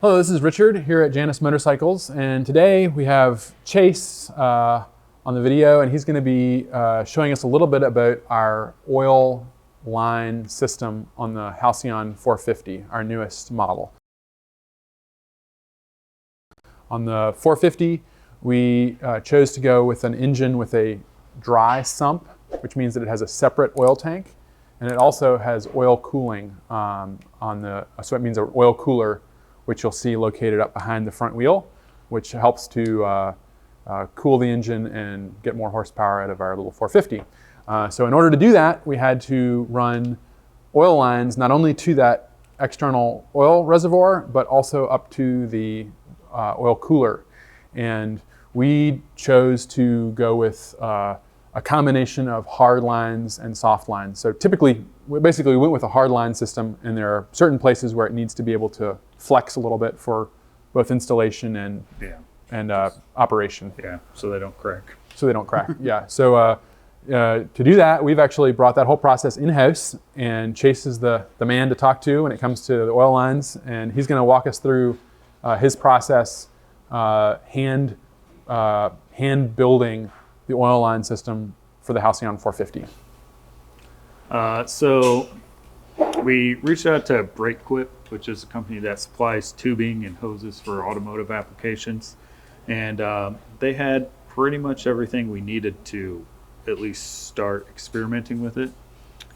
Hello, this is Richard here at Janus Motorcycles, and today we have Chase on the video, and he's going to be showing us a little bit about our oil line system on the Halcyon 450, our newest model. On the 450, we chose to go with an engine with a dry sump, which means that it has a separate oil tank, and it also has oil cooling so it means an oil cooler, which you'll see located up behind the front wheel, which helps to cool the engine and get more horsepower out of our little 450. So in order to do that, we had to run oil lines not only to that external oil reservoir, but also up to the oil cooler. And we chose to go with a combination of hard lines and soft lines. So typically, we basically went with a hard line system, and there are certain places where it needs to be able to flex a little bit for both installation and operation. Yeah, so they don't crack. So they don't crack, yeah. So to do that, we've actually brought that whole process in-house, and Chase is the man to talk to when it comes to the oil lines, and he's gonna walk us through his process, hand building the oil line system for the Halcyon 450. So we reached out to BrakeQuip, which is a company that supplies tubing and hoses for automotive applications. And they had pretty much everything we needed to at least start experimenting with it.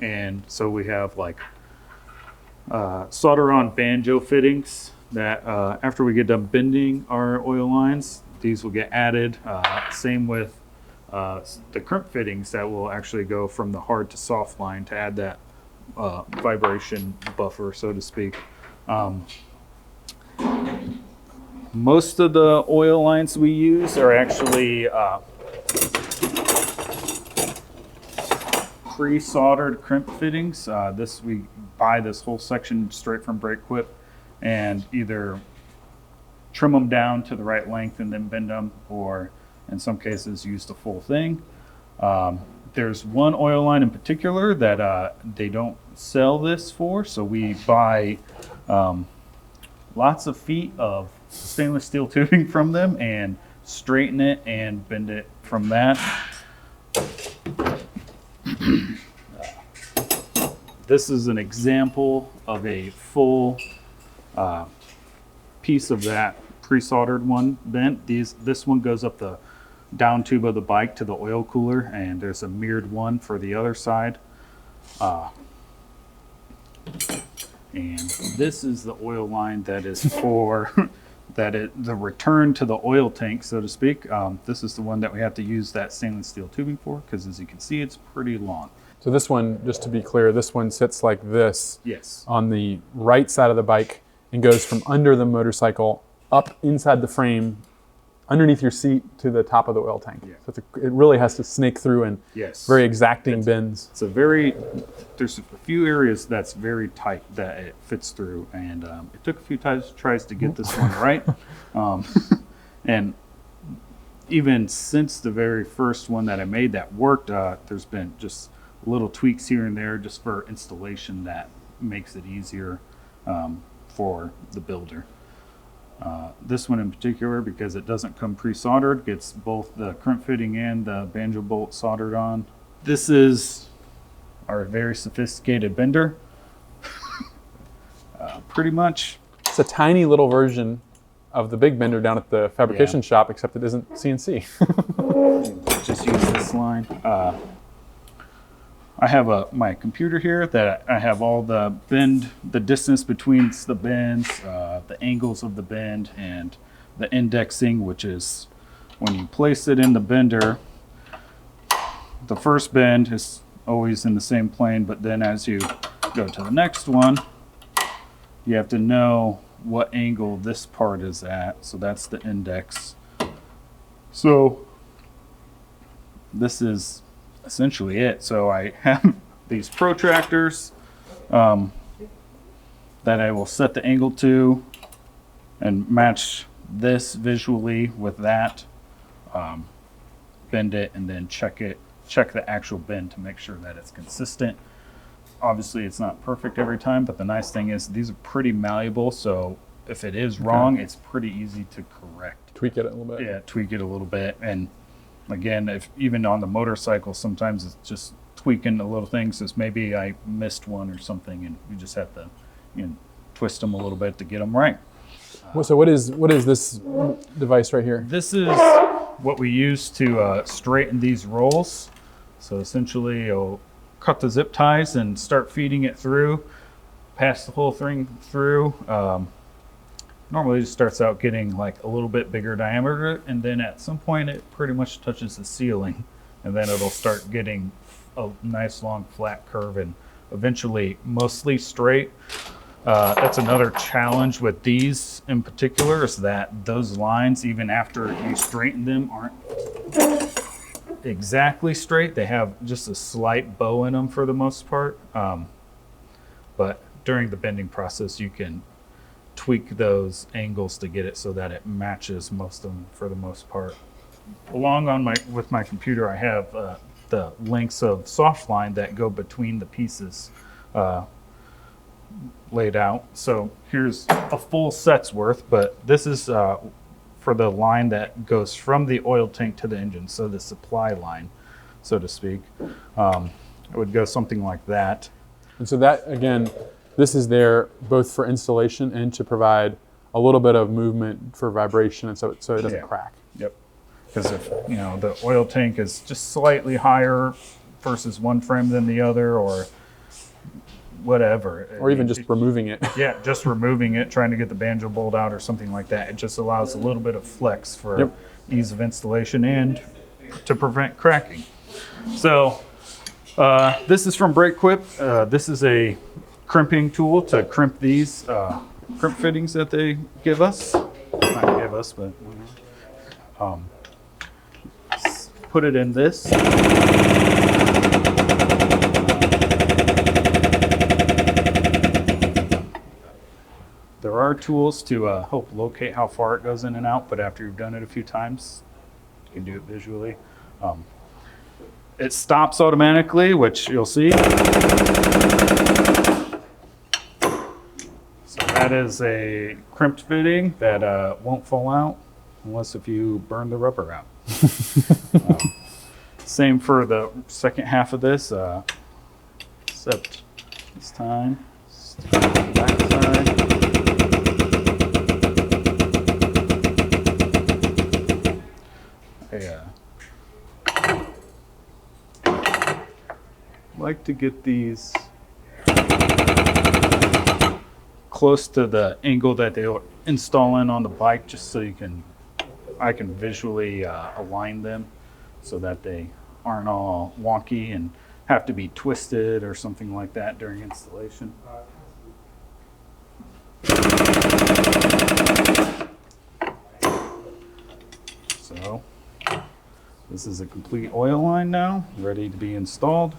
And so we have like solder on banjo fittings that after we get done bending our oil lines, these will get added. Same with the crimp fittings that will actually go from the hard to soft line to add that vibration buffer, so to speak. Most of the oil lines we use are actually pre-soldered crimp fittings. We buy this whole section straight from BrakeQuip and either trim them down to the right length and then bend them, or in some cases use the full thing. There's one oil line in particular that they don't sell this for, so we buy lots of feet of stainless steel tubing from them and straighten it and bend it from that. This is an example of a full piece of that pre-soldered one bent. This one goes up the down tube of the bike to the oil cooler, and there's a mirrored one for the other side. And this is the oil line that is for the return to the oil tank, so to speak. This is the one that we have to use that stainless steel tubing for, because as you can see, it's pretty long. So this one, just to be clear, this one sits like this. Yes. On the right side of the bike and goes from under the motorcycle up inside the frame, underneath your seat to the top of the oil tank. Yeah. So it really has to snake through and very exacting bends. There's a few areas that's very tight that it fits through, and it took a few tries to get this one right. And even since the very first one that I made that worked, there's been just little tweaks here and there just for installation that makes it easier for the builder. This one in particular, because it doesn't come pre-soldered, gets both the crimp fitting and the banjo bolt soldered on. This is our very sophisticated bender. Pretty much. It's a tiny little version of the big bender down at the fabrication shop, except it isn't CNC. Just use this line. I have my computer here that I have all the distance between the bends, the angles of the bend, and the indexing, which is when you place it in the bender, the first bend is always in the same plane, but then as you go to the next one, you have to know what angle this part is at. So that's the index. So this is essentially it. So I have these protractors that I will set the angle to and match this visually with that, bend it, and then check the actual bend to make sure that it's consistent. Obviously it's not perfect every time, but the nice thing is these are pretty malleable, so if it is wrong, it's pretty easy to correct. Tweak it a little bit. Yeah, tweak it a little bit. And again, if even on the motorcycle, sometimes it's just tweaking a little things. So maybe I missed one or something, and you just have to, twist them a little bit to get them right. So what is this device right here? This is what we use to straighten these rolls. So essentially, you'll cut the zip ties and start feeding it through, pass the whole thing through. Normally, it just starts out getting like a little bit bigger diameter, and then at some point, it pretty much touches the ceiling, and then it'll start getting a nice long flat curve, and eventually mostly straight. That's another challenge with these in particular, is that those lines, even after you straighten them, aren't exactly straight. They have just a slight bow in them for the most part. But during the bending process, you can tweak those angles to get it so that it matches most of them for the most part. With my computer, I have the lengths of soft line that go between the pieces laid out. So here's a full set's worth, but this is for the line that goes from the oil tank to the engine, so the supply line, so to speak. It would go something like that. And so that, again, this is there both for installation and to provide a little bit of movement for vibration, and so it doesn't crack. Yep. Because if the oil tank is just slightly higher versus one frame than the other, or whatever, or even just removing it. Yeah, just removing it, trying to get the banjo bolt out or something like that. It just allows a little bit of flex for ease of installation and to prevent cracking. So this is from BrakeQuip. This is a crimping tool to crimp these crimp fittings that they give us. Not give us, but put it in this. There are tools to help locate how far it goes in and out, but after you've done it a few times, you can do it visually. It stops automatically, which you'll see. So that is a crimped fitting that won't fall out unless if you burn the rubber out. Same for the second half of this, except this time, back side. Like to get these close to the angle that they'll install in on the bike, just so I can visually align them so that they aren't all wonky and have to be twisted or something like that during installation. So this is a complete oil line now, ready to be installed.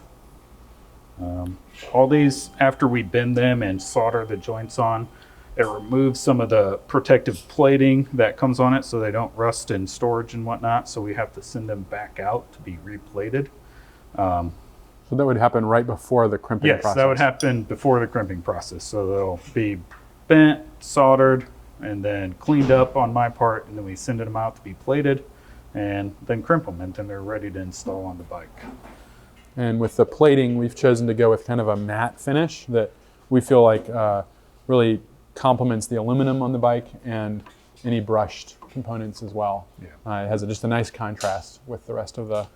All these, after we bend them and solder the joints on, it removes some of the protective plating that comes on it so they don't rust in storage and whatnot. So we have to send them back out to be replated. So that would happen right before the crimping process? Yes, that would happen before the crimping process. So they'll be bent, soldered, and then cleaned up on my part, and then we send them out to be plated and then crimp them, and then they're ready to install on the bike. And with the plating, we've chosen to go with kind of a matte finish that we feel like really complements the aluminum on the bike and any brushed components as well. Yeah. It has just a nice contrast with the rest of the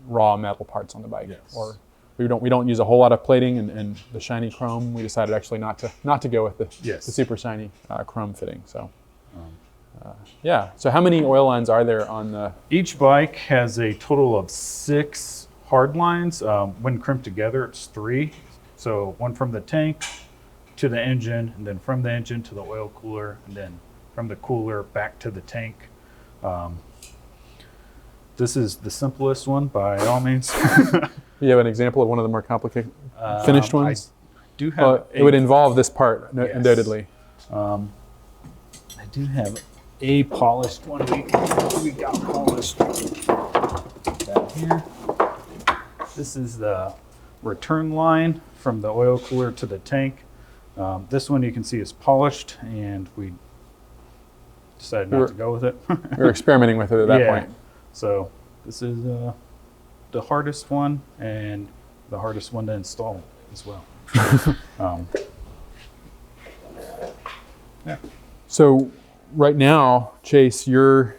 raw metal parts on the bike. Yes. Or we don't use a whole lot of plating and the shiny chrome. We decided actually not to go with the super shiny chrome fitting. So. Yeah. So how many oil lines are there on the? Each bike has a total of 6 hard lines. When crimped together, it's 3. So one from the tank to the engine, and then from the engine to the oil cooler, and then from the cooler back to the tank. This is the simplest one by all means. You have an example of one of the more complicated finished ones? I do have. It would involve this part, undoubtedly. I do have a polished one. We got polished down here. This is the return line from the oil cooler to the tank. This one you can see is polished, and we decided not to go with it. We were experimenting with it at that point. So this is the hardest one, and the hardest one to install as well. Yeah. So right now, Chase, you're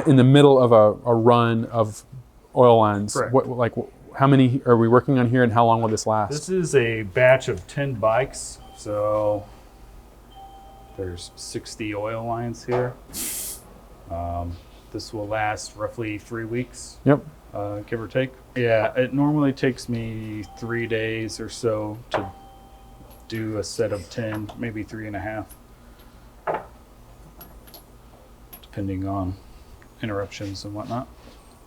in the middle of a run of oil lines. Correct. How many are we working on here, and how long will this last? This is a batch of 10 bikes, so there's 60 oil lines here. This will last roughly 3 weeks. Yep. Give or take. Yeah, it normally takes me 3 days or so to do a set of 10, maybe 3.5, depending on interruptions and whatnot.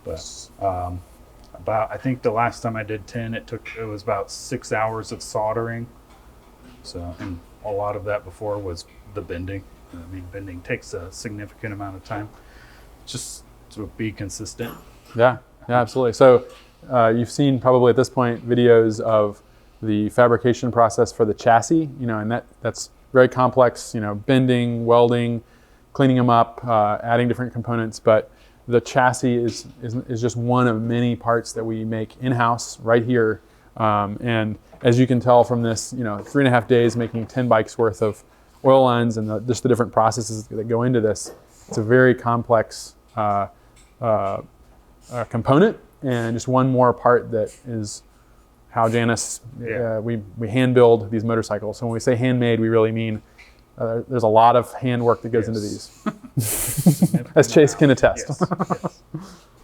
But I think the last time I did 10, it was about 6 hours of soldering. So, and a lot of that before was the bending. I mean, bending takes a significant amount of time just to be consistent. Yeah, absolutely. So you've seen probably at this point videos of the fabrication process for the chassis, and that's very complex, bending, welding, cleaning them up, adding different components. But the chassis is just one of many parts that we make in-house right here. And as you can tell from this, 3.5 days making 10 bikes worth of oil lines and just the different processes that go into this, it's a very complex component, and just one more part that is how Janus, we hand build these motorcycles. So when we say handmade, we really mean there's a lot of handwork that goes into these, as Chase can attest. Yes.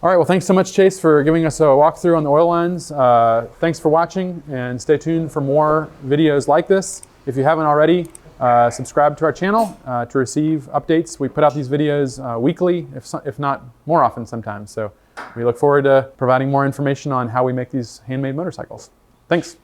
All right, well, thanks so much, Chase, for giving us a walkthrough on the oil lines. Thanks for watching, and stay tuned for more videos like this. If you haven't already, subscribe to our channel to receive updates. We put out these videos weekly, if not more often sometimes. So we look forward to providing more information on how we make these handmade motorcycles. Thanks.